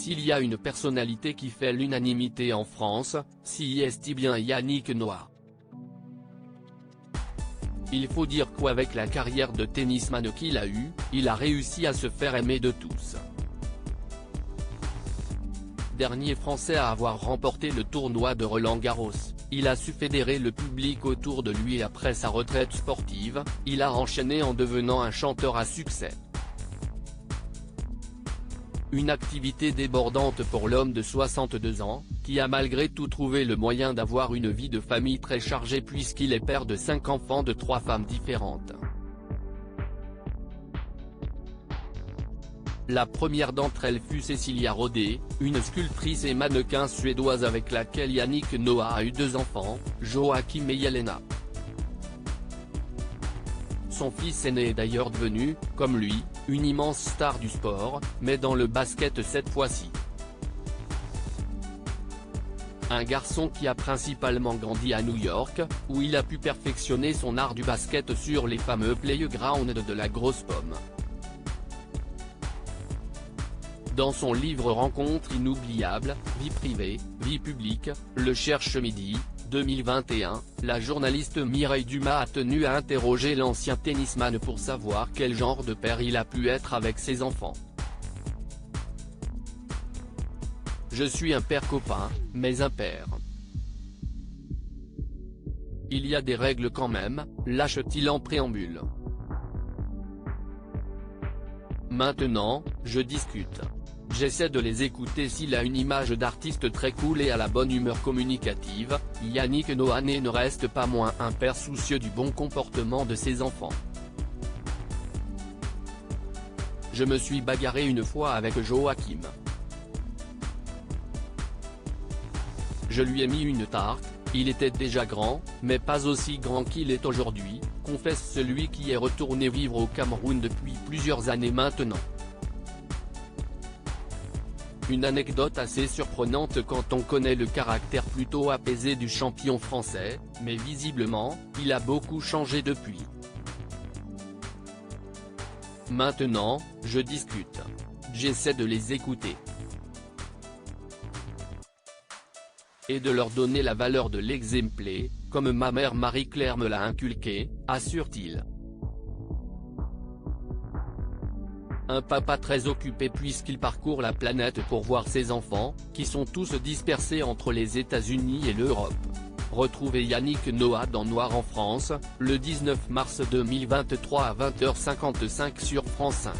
S'il y a une personnalité qui fait l'unanimité en France, c'est bien Yannick Noah. Il faut dire qu'avec la carrière de tennisman qu'il a eue, il a réussi à se faire aimer de tous. Dernier Français à avoir remporté le tournoi de Roland-Garros, il a su fédérer le public autour de lui et après sa retraite sportive, il a enchaîné en devenant un chanteur à succès. Une activité débordante pour l'homme de 62 ans, qui a malgré tout trouvé le moyen d'avoir une vie de famille très chargée puisqu'il est père de 5 enfants de 3 femmes différentes. La première d'entre elles fut Cecilia Rodé, une sculptrice et mannequin suédoise avec laquelle Yannick Noah a eu 2 enfants, Joachim et Jelena. Son fils aîné est d'ailleurs devenu, comme lui, une immense star du sport, mais dans le basket cette fois-ci. Un garçon qui a principalement grandi à New York, où il a pu perfectionner son art du basket sur les fameux playgrounds de la grosse pomme. Dans son livre Rencontres inoubliables, vie privée, vie publique, le Cherche Midi, 2021, la journaliste Mireille Dumas a tenu à interroger l'ancien tennisman pour savoir quel genre de père il a pu être avec ses enfants. Je suis un père copain, mais un père. Il y a des règles quand même, lâche-t-il en préambule. Maintenant, je discute. J'essaie de les écouter. S'il a une image d'artiste très cool et à la bonne humeur communicative, Yannick Noah ne reste pas moins un père soucieux du bon comportement de ses enfants. Je me suis bagarré une fois avec Joachim. Je lui ai mis une tarte, il était déjà grand, mais pas aussi grand qu'il est aujourd'hui, confesse celui qui est retourné vivre au Cameroun depuis plusieurs années maintenant. Une anecdote assez surprenante quand on connaît le caractère plutôt apaisé du champion français, mais visiblement, il a beaucoup changé depuis. Maintenant, je discute. J'essaie de les écouter. Et de leur donner la valeur de l'exemplé, comme ma mère Marie-Claire me l'a inculqué, assure-t-il. Un papa très occupé puisqu'il parcourt la planète pour voir ses enfants, qui sont tous dispersés entre les États-Unis et l'Europe. Retrouvez Yannick Noah dans Noir en France, le 19 mars 2023 à 20h55 sur France 5.